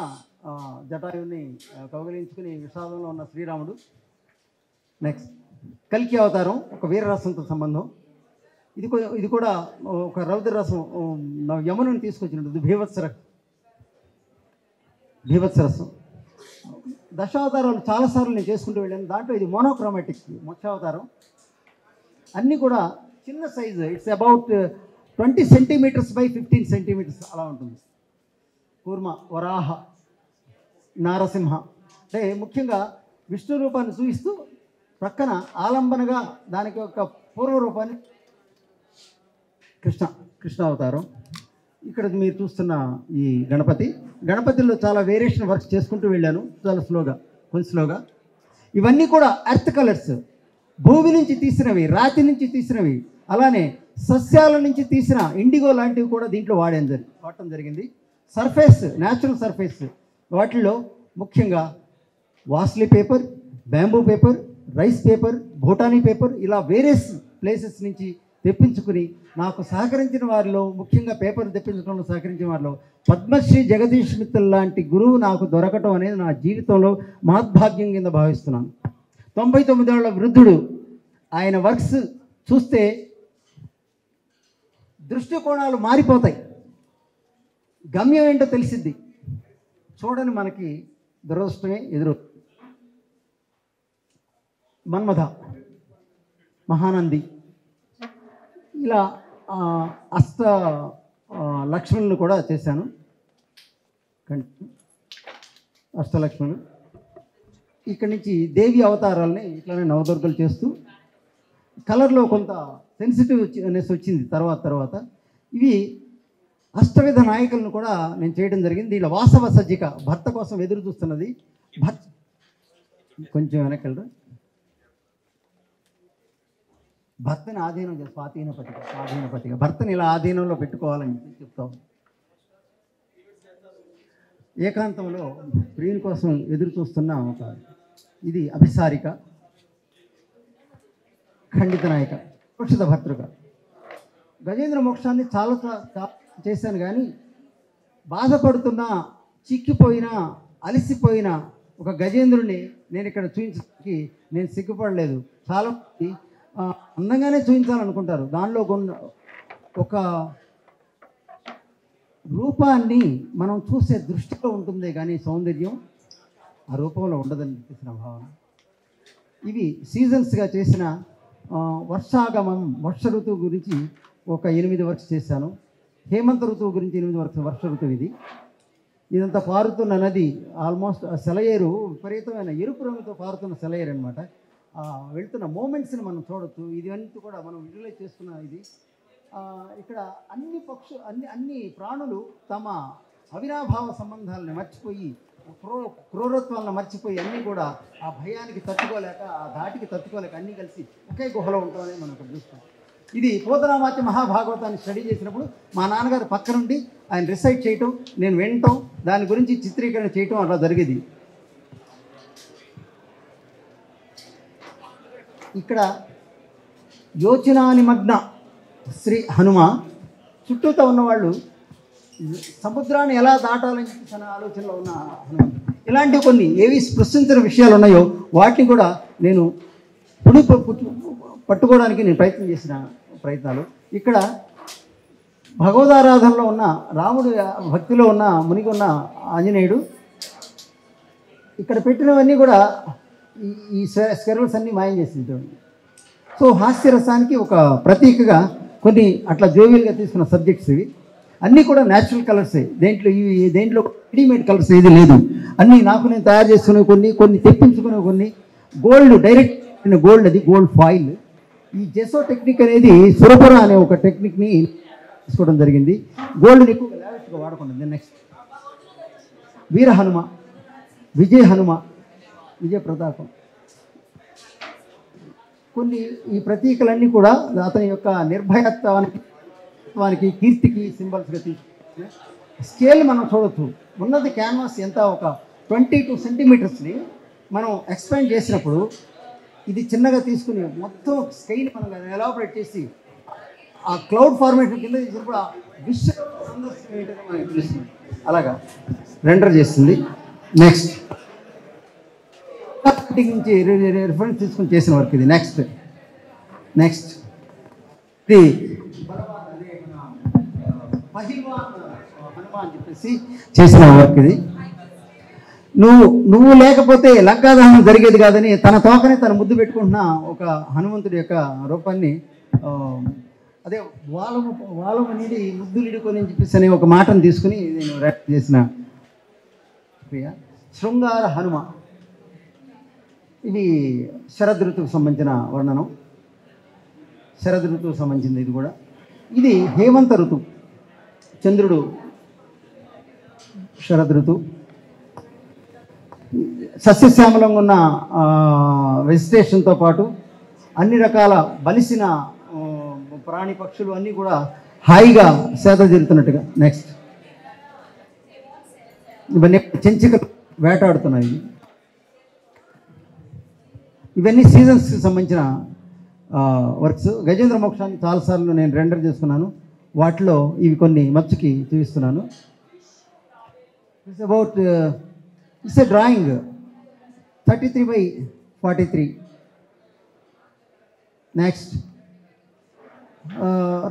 జటాయువుని కౌగిలించుకుని విషాదంలో ఉన్న శ్రీరాముడు. నెక్స్ట్ కల్కి అవతారం, ఒక వీరరసంతో సంబంధం. ఇది కూడా ఒక రౌద్ర రసం, యమునుని తీసుకొచ్చినట్టు భీభత్సరసం. దశావతారాలు చాలాసార్లు నేను చేసుకుంటూ వెళ్ళాను. దాంట్లో ఇది మోనోక్రోమాటిక్ మోక్షావతారం. అన్నీ కూడా చిన్న size, it's about 20 centimetres by 15 centimetres అలా ఉంటుంది. కూర్మ, వరాహ, నారసింహ, అంటే ముఖ్యంగా విష్ణు రూపాన్ని చూపిస్తూ ప్రక్కన ఆలంబనగా దానికి ఒక పూర్వ రూపాన్ని కృష్ణ అవతారం. ఇక్కడ మీరు చూస్తున్న ఈ గణపతిలో చాలా వేరియేషన్ వర్క్స్ చేసుకుంటూ వెళ్ళాను, చాలా కొంచెం స్లోగా. ఇవన్నీ కూడా ఎర్త్ కలర్స్, భూమి నుంచి తీసినవి, రాతి నుంచి తీసినవి, అలానే సస్యాల నుంచి తీసిన ఇండిగో లాంటివి కూడా దీంట్లో వాడటం జరిగింది. సర్ఫేస్, న్యాచురల్ సర్ఫేస్, వాటిల్లో ముఖ్యంగా వాస్లీ paper, bamboo paper, rice paper, భూటానీ పేపర్, ఇలా వేరియస్ ప్లేసెస్ నుంచి తెప్పించుకుని నాకు సహకరించిన వారిలో, ముఖ్యంగా పేపర్ తెప్పించడంలో సహకరించిన వారిలో పద్మశ్రీ జగదీష్ మిత్తల్ లాంటి గురువు నాకు దొరకటం అనేది నా జీవితంలో మహద్భాగ్యం కింద భావిస్తున్నాను. 99 ఏళ్ల వృద్ధుడు, ఆయన వర్క్స్ చూస్తే దృష్టికోణాలు మారిపోతాయి, గమ్యం ఏంటో తెలిసిద్ది. చూడని మనకి దురదృష్టమే ఎదురు. మన్మథ, మహానంది, ఇలా లక్ష్మణులు కూడా చేశాను. అష్టలక్ష్మణులు. ఇక్కడి నుంచి దేవి అవతారాలని ఇట్లానే నవదుర్గలు చేస్తూ కలర్లో కొంత సెన్సిటివ్నెస్ వచ్చింది తర్వాత. ఇవి అష్టవిధ నాయకులను కూడా నేను చేయడం జరిగింది. ఇలా వాసవ సజ్జిక, భర్త కోసం ఎదురు చూస్తున్నది. కొంచెం వెనకెళ్ళరు. భర్తని ఆధీనం చేసి స్వాధీనపతిగా భర్తని ఇలా ఆధీనంలో పెట్టుకోవాలని చెప్తాం. ఏకాంతంలో ప్రియుని కోసం ఎదురు చూస్తున్న ఒక, ఇది అభిసారిక, ఖండిత నాయక, పురుషిత భర్తృక. గజేంద్ర మోక్షాన్ని చాలా చేశాను, కానీ బాధపడుతున్న, చిక్కిపోయిన, అలసిపోయిన ఒక గజేంద్రుని నేను ఇక్కడ చూపించడానికి నేను సిగ్గుపడలేదు. చాలా అందంగానే చూపించాలనుకుంటారు. దానిలో ఒక రూపాన్ని మనం చూసే దృష్టిలో ఉంటుందే కానీ సౌందర్యం ఆ రూపంలో ఉండదని చెప్పేసిన భావన. ఇవి సీజన్స్గా చేసిన వర్షాగమం, వర్ష ఋతువు గురించి ఒక 8 వర్క్స్ చేశాను. హేమంత ఋతువు గురించి 8 వర్క్స్, వర్ష ఋతువు ఇది. ఇదంతా పారుతున్న నది, ఆల్మోస్ట్ సెలయేరు, విపరీతమైన ఎరుపు రంగుతో పారుతున్న సెలయేరు అనమాట. వెళ్తున్న మూమెంట్స్ని మనం చూడొచ్చు. ఇదంతా కూడా మనం విజువలైజ్ చేసుకున్న ఇది. ఇక్కడ అన్ని ప్రాణులు తమ అవినాభావ సంబంధాలను మర్చిపోయి, క్రూరత్వాలను మర్చిపోయి, అన్నీ కూడా ఆ భయానికి తట్టుకోలేక, ఆ ధాటికి తట్టుకోలేక అన్నీ కలిసి ఒకే గుహలో ఉంటామని మనం ఇక్కడ చూస్తాం. ఇది పోతనామాత్య మహాభాగవతాన్ని స్టడీ చేసినప్పుడు మా నాన్నగారు పక్క నుండి ఆయన రిసైట్ చేయటం, నేను వినటం, దాని గురించి చిత్రీకరణ చేయటం అలా జరిగేది. ఇక్కడ యోచనా నిమగ్న శ్రీ హనుమ, చుట్టూతో ఉన్నవాళ్ళు సముద్రాన్ని ఎలా దాటాలని చెప్పి తన ఆలోచనలో ఉన్న హనుమంతుడు. ఇలాంటివి కొన్ని ఏవి స్పృశించిన విషయాలు ఉన్నాయో వాటిని కూడా నేను పట్టుకోవడానికి నేను ప్రయత్నం చేసిన ప్రయత్నాలు. ఇక్కడ భగవదారాధనలో ఉన్న రాముడు భక్తిలో ఉన్న మునిగి ఉన్న ఆంజనేయుడు ఇక్కడ పెట్టినవన్నీ కూడా ఈ స్కెర్వల్స్ అన్నీ మాయం చేసింది. సో హాస్యరసానికి ఒక ప్రతీకగా కొన్ని అట్లా జోవియల్గా తీసుకున్న సబ్జెక్ట్స్ ఇవి అన్నీ కూడా న్యాచురల్ కలర్సే. దేంట్లో రెడీమేడ్ కలర్స్ ఏది లేదు. అన్నీ నాకు నేను తయారు చేసుకునే కొన్ని తెప్పించుకునే కొన్ని గోల్డ్ డైరెక్ట్ గోల్డ్, అది గోల్డ్ ఫాయిల్. ఈ జెసో టెక్నిక్ అనేది సురపుర అనే ఒక టెక్నిక్ని తీసుకోవడం జరిగింది. గోల్డ్ని ఎక్కువగా లావిష్గా వాడకుండా. నెక్స్ట్ వీర హనుమ, విజయ హనుమ, విజయ ప్రతాపం. కొన్ని ఈ ప్రతీకలన్నీ కూడా అతని యొక్క నిర్భయత్వానికి కీర్తికి సింబల్స్గా తీసుకు. స్కేల్ మనం చూడవచ్చు. ఉన్నది క్యాన్వాస్ ఎంత, ఒక 22 సెంటీమీటర్స్ని మనం ఎక్స్పాండ్ చేసినప్పుడు ఇది చిన్నగా తీసుకుని మొత్తం స్కైని మనం ఎలాబరేట్ చేసి ఆ క్లౌడ్ ఫార్మేషన్ కింద చేసినప్పుడు ఆ విశ్వ సందర్శనం ఏంటంటే మనకి తెలుస్తుంది. అలాగా రెండర్ చేస్తుంది. నెక్స్ట్ నుంచి రిఫరెన్స్ తీసుకుని చేసిన వర్క్ ఇది. నెక్స్ట్ ఇది హనుమాన్ అని చెప్పేసి చేసిన వర్క్ ఇది. నువ్వు లేకపోతే లంకాదహనం జరిగేది కాదని తన తోకని తన ముద్దు పెట్టుకుంటున్న ఒక హనుమంతుడి యొక్క రూపాన్ని, అదే వాలము నీడి ముద్దులు ఇడుకొని అని చెప్పేసి అనే ఒక మాటను తీసుకుని నేను ర్యాప్ చేసిన క్రియ. శృంగార హనుమ, ఇది శరద్ ఋతువుకు సంబంధించిన వర్ణనం. శరద్ ఋతువుకు సంబంధించింది ఇది కూడా. ఇది హేమంత ఋతువు, చంద్రుడు శరద్ ఋతువు. సస్యశ్యామలంగా ఉన్న వెజిటేషన్తో పాటు అన్ని రకాల బలిసిన ప్రాణి పక్షులు అన్నీ కూడా హాయిగా సేద తీరుతున్నట్టుగా. నెక్స్ట్ ఇవన్నీ చెంచిక వేటాడుతున్నాయి. ఇవన్నీ సీజన్స్కి సంబంధించిన వర్క్స్. గజేంద్ర మోక్షాన్ని చాలాసార్లు నేను రెండర్ చేసుకున్నాను. వాటిలో ఇవి కొన్ని మచ్చుకి చూపిస్తున్నాను. It's a drawing 33/43. Next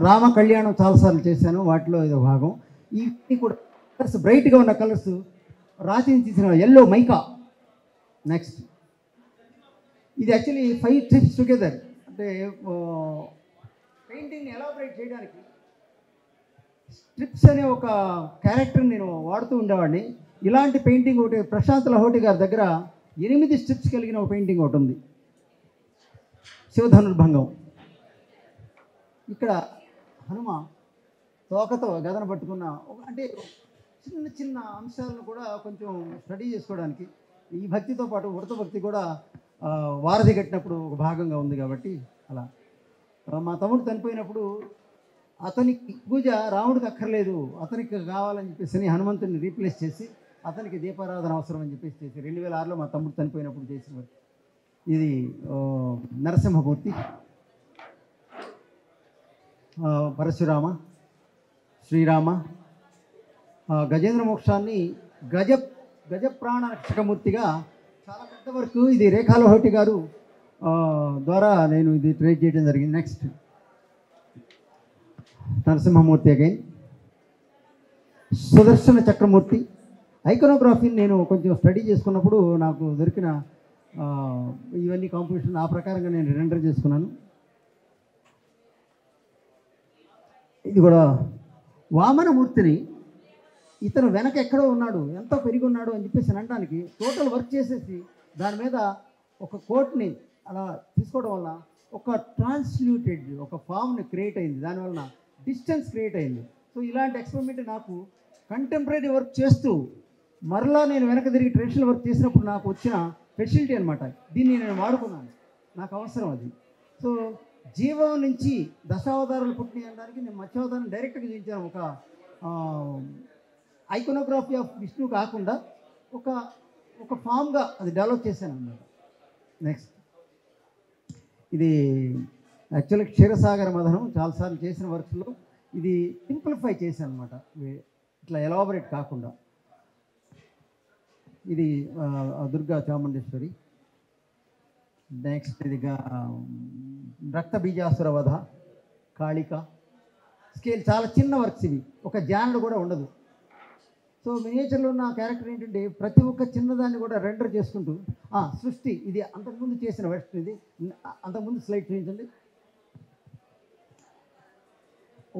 Rama కళ్యాణం చాలాసార్లు చేశాను. వాటిలో ఇది భాగం. ఇవి కూడా కలర్స్, బ్రైట్గా ఉన్న కలర్స్ రాతిని తీసిన ఎల్లో మైకా. నెక్స్ట్ ఇది యాక్చువల్లీ 5 స్ట్రిప్స్ టుగెదర్. అంటే పెయింటింగ్ని ఎలాబరేట్ చేయడానికి స్ట్రిప్స్ అనే ఒక క్యారెక్టర్ని నేను వాడుతూ ఉండేవాడిని. ఇలాంటి పెయింటింగ్ ఒకటి ప్రశాంత్ లహోటి గారి దగ్గర 8 స్ట్రిప్స్ కలిగిన ఒక పెయింటింగ్ ఒకటి ఉంది, శివధనుర్భంగం. ఇక్కడ హనుమ తోకతో గదన పట్టుకున్న అంటే చిన్న చిన్న అంశాలను కూడా కొంచెం స్టడీ చేసుకోవడానికి ఈ భక్తితో పాటు ఉడత భక్తి కూడా వారధి కట్టినప్పుడు ఒక భాగంగా ఉంది కాబట్టి అలా. మా తమ్ముడు చనిపోయినప్పుడు అతనికి పూజ రాముడికి అక్కర్లేదు, అతనికి కావాలని చెప్పేసి హనుమంతుడిని రీప్లేస్ చేసి అతనికి దీపారాధన అవసరం అని చెప్పేసి చేసి 2006లో మా తమ్ముడు చనిపోయినప్పుడు చేసిన ఇది నరసింహమూర్తి, పరశురామ, శ్రీరామ. గజేంద్ర మోక్షాన్ని గజప్రాణ రక్షకమూర్తిగా చాలా పెద్ద వరకు ఇది రేఖాలహోటి గారు ద్వారా నేను ఇది ట్రేడ్ చేయడం జరిగింది. Next Narasimhamurthy again. సుదర్శన చక్రమూర్తి. ఐకోనోగ్రఫీని నేను కొంచెం స్టడీ చేసుకున్నప్పుడు నాకు దొరికిన ఇవన్నీ కాంపిటీషన్ ఆ ప్రకారంగా నేను రెండర్ చేసుకున్నాను. ఇది కూడా వామనమూర్తిని ఇతను వెనక ఎక్కడో ఉన్నాడు, ఎంతో పెరిగి ఉన్నాడు అని చెప్పేసి అనడానికి టోటల్ వర్క్ చేసేసి దాని మీద ఒక కోట్ని అలా తీసుకోవడం వల్ల ఒక ట్రాన్స్ల్యూటెడ్ ఒక ఫామ్ని క్రియేట్ అయింది. దానివల్ల డిస్టెన్స్ క్రియేట్ అయింది. సో ఇలాంటి ఎక్స్పెరిమెంట్ నాకు కంటెంపరీ వర్క్ చేస్తూ మరలా నేను వెనక తిరిగి ట్రెడిషనల్ వర్క్ చేసినప్పుడు నాకు వచ్చిన ఫెసిలిటీ అనమాట. దీన్ని నేను వాడుకున్నాను, నాకు అవసరం అది. సో జీవం నుంచి దశావతారాలు పుట్టినాయి అనడానికి నేను మత్స్యావతారం డైరెక్ట్గా చూపించాను. ఒక ఐకోనోగ్రఫీ ఆఫ్ విష్ణు కాకుండా ఒక ఫామ్గా అది డెవలప్ చేశాను అన్నమాట. నెక్స్ట్ ఇది యాక్చువల్గా క్షీరసాగర మదనం చాలాసార్లు చేసిన వర్క్స్లో ఇది సింప్లిఫై చేశాను అనమాట, ఇట్లా ఎలాబరేట్ కాకుండా. ఇది దుర్గా చాముండేశ్వరి. నెక్స్ట్ ఇది రక్త బీజాసుర వధ, కాళిక. స్కేల్ చాలా చిన్న వర్క్స్ ఇవి, ఒక జానర్ కూడా ఉండదు. సో మినియేచర్లో ఉన్న క్యారెక్టర్ ఏంటంటే ప్రతి ఒక్క చిన్నదాన్ని కూడా రెండర్ చేసుకుంటూ సృష్టి. ఇది అంతకుముందు చేసిన వెస్ట్, ఇది అంతకుముందు స్లైడ్ చూపించండి.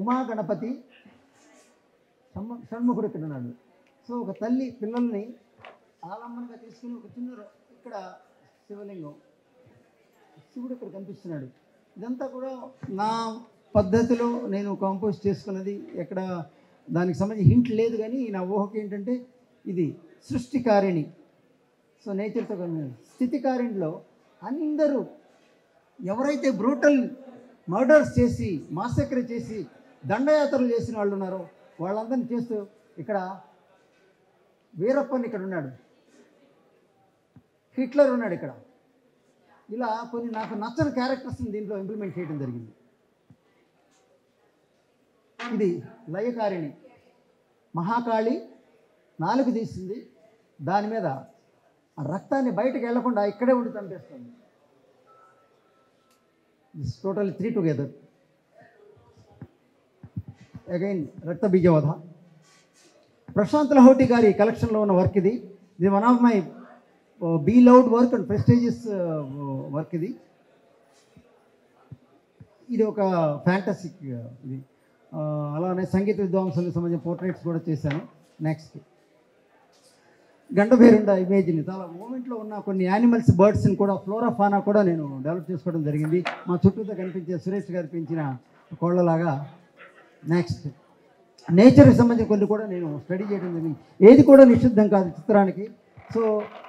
ఉమా గణపతి షణ్ముఖుడు ఇక్కడ ఉన్నాడు. సో ఒక తల్లి పిల్లల్ని ఆలంబనగా తీసుకుని ఒక చిన్న ఇక్కడ శివలింగం, శివుడు ఇక్కడ కనిపిస్తున్నాడు. ఇదంతా కూడా నా పద్ధతిలో నేను కంపోజ్ చేసుకున్నది, ఎక్కడ దానికి సంబంధించి హింట్ లేదు. కానీ నా ఊహకి ఏంటంటే ఇది సృష్టికారిణి. సో నేచర్తో స్థితికారిణిలో అందరూ ఎవరైతే బ్రూటల్ మర్డర్స్ చేసి మాసక్ర చేసి దండయాత్రలు చేసిన వాళ్ళు ఉన్నారో వాళ్ళందరినీ చేస్తూ ఇక్కడ వీరప్పన్ ఇక్కడ ఉన్నాడు, హిట్లర్ ఉన్నాడు ఇక్కడ. ఇలా కొన్ని నాకు నచ్చని క్యారెక్టర్స్ని దీంట్లో ఇంప్లిమెంట్ చేయడం జరిగింది. ఇది లయకారిణి, మహాకాళి నాలుగు తీసింది, దాని మీద ఆ రక్తాన్ని బయటకు వెళ్లకుండా ఇక్కడే ఉండి చంపేస్తుంది. This total 3 together. అగైన్ రక్త బీజవధ. ప్రశాంత్ లహోటి గారి కలెక్షన్లో ఉన్న వర్క్ ఇది. ఇది one of my beloved work and prestigious work ఇది. ఇది ఒక ఫ్యాంటసిక్ ఇది. అలానే సంగీత విద్వాంసులకు సంబంధించిన పోర్ట్రేట్స్ కూడా చేశాను. నెక్స్ట్ గండభేరుండ ఇమేజ్ని చాలా మూమెంట్లో ఉన్న కొన్ని యానిమల్స్, బర్డ్స్ని కూడా ఫ్లోరా ఫానా కూడా నేను డెవలప్ చేసుకోవడం జరిగింది. మా చుట్టూతో కనిపించే సురేష్ గారు పెంచిన కోళ్ళలాగా. నెక్స్ట్ నేచర్కి సంబంధించిన కొన్ని కూడా నేను స్టడీ చేయడం జరిగింది. ఏది కూడా నిషిద్ధం కాదు చిత్రానికి. సో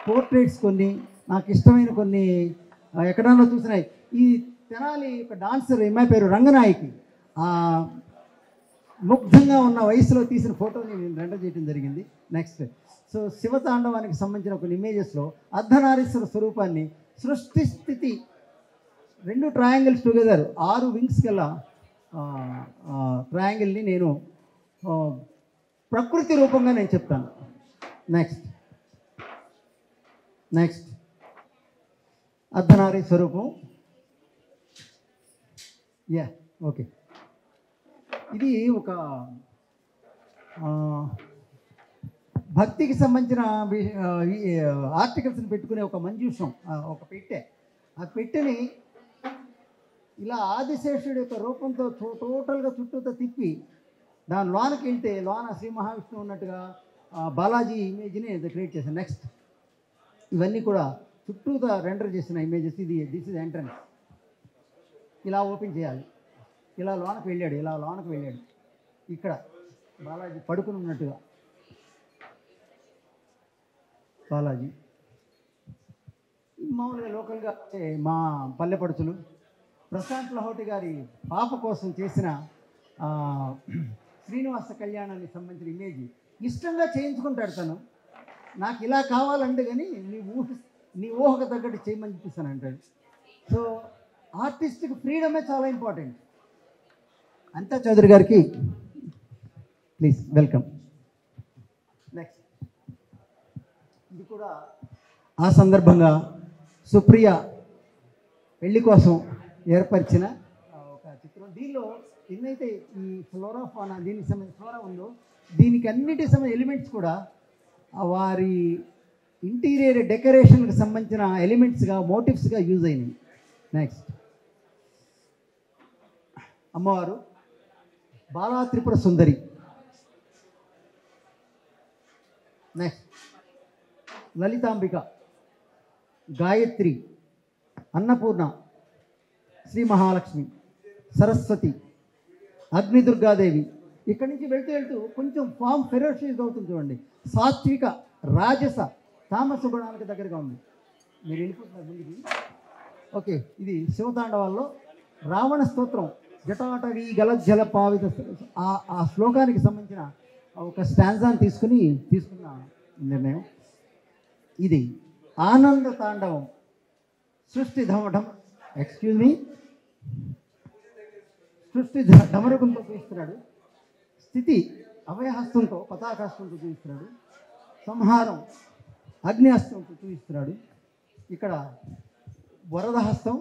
పోర్ట్రేట్స్ కొన్ని నాకు ఇష్టమైన కొన్ని ఎక్కడన్నా చూసినాయి. ఈ తెనాలి ఒక డాన్సర్ అమ్మాయి పేరు రంగనాయకి, ముగ్ధంగా ఉన్న వయసులో తీసిన ఫోటోని నేను రెండర్ చేయడం జరిగింది. నెక్స్ట్ సో శివతాండవానికి సంబంధించిన కొన్ని ఇమేజెస్లో అర్ధనారీశ్వర స్వరూపాన్ని సృష్టి స్థితి 2 ట్రయాంగిల్స్ టుగెదర్ 6 వింగ్స్ గల ట్రయాంగిల్ని నేను ప్రకృతి రూపంగా నేను చెప్తాను. నెక్స్ట్ అర్ధనారీ స్వరూపం. ఓకే, ఇది ఒక భక్తికి సంబంధించిన ఆర్టికల్స్ని పెట్టుకునే ఒక మంజూషం, ఒక పెట్టె. ఆ పెట్టెని ఇలా ఆదిశేషుడి యొక్క రూపంతో టోటల్గా చుట్టూతో తిప్పి దాని లోనకి వెళ్తే లోన శ్రీ మహావిష్ణువు ఉన్నట్టుగా బాలాజీ ఇమేజ్ని క్రియేట్ చేశాను. నెక్స్ట్ ఇవన్నీ కూడా చుట్టూతో రెండర్ చేసిన ఇమేజెస్. This is entrance. ఇలా ఓపెన్ చేయాలి, ఇలా లోనకి వెళ్ళాడు, ఇక్కడ బాలాజీ పడుకుని ఉన్నట్టుగా బాలాజీ. మామూలుగా లోకల్గా మా పల్లెపడుచులు ప్రశాంత్ లహోటి గారి పాప కోసం చేసిన శ్రీనివాస కళ్యాణానికి సంబంధించిన ఇమేజ్ ఇష్టంగా చేయించుకుంటాడు తను. నాకు ఇలా కావాలంటే కానీ నీ ఊహకు తగ్గట్టు చేయమని చెప్పిస్తాను అంటాడు. సో ఆర్టిస్ట్కి ఫ్రీడమే చాలా ఇంపార్టెంట్. అంతా చౌదరి గారికి ప్లీజ్ వెల్కమ్. నెక్స్ట్ ఇది కూడా ఆ సందర్భంగా సుప్రియ పెళ్లి కోసం ఏర్పరిచిన ఒక చిత్రం. దీనిలో ఎన్నైతే ఈ ఫ్లోరా ఫానా దీనికి సంబంధించిన ఫ్లోరా ఉందో దీనికి అన్నిటికి సంబంధించిన ఎలిమెంట్స్ కూడా వారి ఇంటీరియర్ డెకరేషన్కి సంబంధించిన ఎలిమెంట్స్గా మోటివ్స్గా యూజ్ అయినాయి. నెక్స్ట్ అమ్మవారు బాలా త్రిపుర సుందరి. నెక్స్ట్ లలితాంబిక, గాయత్రి, అన్నపూర్ణ, శ్రీ మహాలక్ష్మి, సరస్వతి, అగ్నిదుర్గాదేవి. ఇక్కడి నుంచి వెళ్తూ కొంచెం ఫామ్ ఫెరోషియస్ అవుతుంది చూడండి. సాత్విక, రాజస, తామస గుణాలకు దగ్గరగా ఉంది. మీరు వెళ్ళిపోతున్నారు ముందుకి. ఓకే, ఇది శివతాండవాల్లో రావణ స్తోత్రం జటాటవీ గలజ్జల పావిత ఆ శ్లోకానికి సంబంధించిన ఒక స్టాన్జాన్ని తీసుకున్న నిర్ణయం ఇది. ఆనంద తాండవం సృష్టి ధమఢం ఎక్స్క్యూజ్ మీ సృష్టి ఢమరుకంతో చూపిస్తున్నాడు. స్థితి అభయహస్తంతో పతాకహస్తంతో చూపిస్తున్నాడు. సంహారం అగ్నిహస్తంతో చూపిస్తున్నాడు. ఇక్కడ వరదహస్తం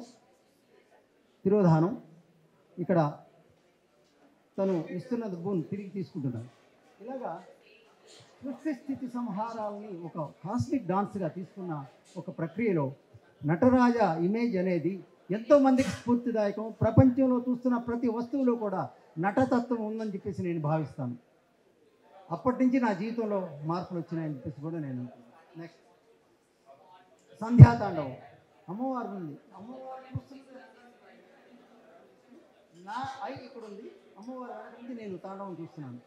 తిరోధానం. ఇక్కడ తను ఇస్తున్న దుబ్బును తిరిగి తీసుకుంటున్నాడు. ఇలాగా సృష్టి స్థితి సంహారాలని ఒక కాస్మిక్ డాన్స్గా తీసుకున్న ఒక ప్రక్రియలో నటరాజ ఇమేజ్ అనేది ఎంతోమందికి స్ఫూర్తిదాయకం. ప్రపంచంలో చూస్తున్న ప్రతి వస్తువులో కూడా నటతత్వం ఉందని చెప్పేసి నేను భావిస్తాను. అప్పటి నుంచి నా జీవితంలో మార్పులు వచ్చినాయని చెప్పేసి కూడా నేను. నెక్స్ట్ సంధ్యాతాండవం. అమ్మవారు ఉంది. అమ్మవారు నా ఐ ఇక్కడ ఉంది. అమ్మవారు వెనక నేను తాండవం చూస్తున్నాను.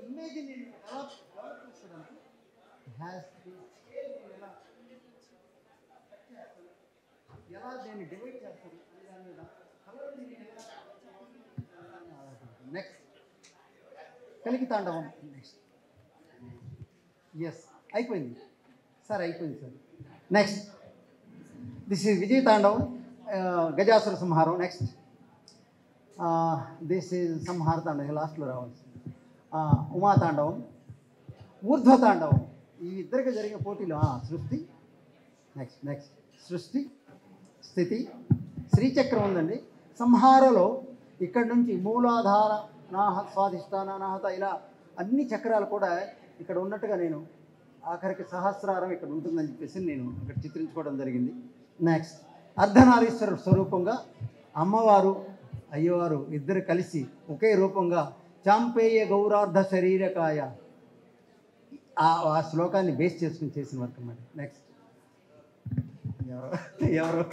ఇమేజ్ నేను ఎలా చూస్తున్నాను ఎలా దీన్ని డివైడ్ చేస్తాను దాని మీద నెక్స్ట్ కలికి తాండవం. నెక్స్ట్ ఎస్ అయిపోయింది సార్, అయిపోయింది సార్. నెక్స్ట్ దిస్ ఈజ్ విజయ తాండవం, గజాసుర సంహారం. నెక్స్ట్ దిస్ ఈజ్ సంహార తాండవం, లాస్ట్లో రావాల్సింది. ఉమా తాండవం, ఊర్ధ్వ తాండవం. ఈ ఇద్దరికి జరిగిన పోటీలో సృష్టి. నెక్స్ట్ సృష్టి స్థితి శ్రీచక్రం ఉందండి. సంహారలో ఇక్కడ నుంచి మూలాధార నాహ స్వాధిష్టాన నాహత ఇలా అన్ని చక్రాలు కూడా ఇక్కడ ఉన్నట్టుగా నేను ఆఖరికి సహస్రారం ఇక్కడ ఉంటుందని చెప్పేసి నేను ఇక్కడ చిత్రించుకోవడం జరిగింది. నెక్స్ట్ అర్ధనారీశ్వర స్వరూపంగా అమ్మవారు అయ్యవారు ఇద్దరు కలిసి ఒకే రూపంగా చాంపేయ గౌరార్ధ శరీరకాయ ఆ శ్లోకాన్ని బేస్ చేసుకుని చేసిన వర్క్ అన్నమాట. నెక్స్ట్ ఎవరు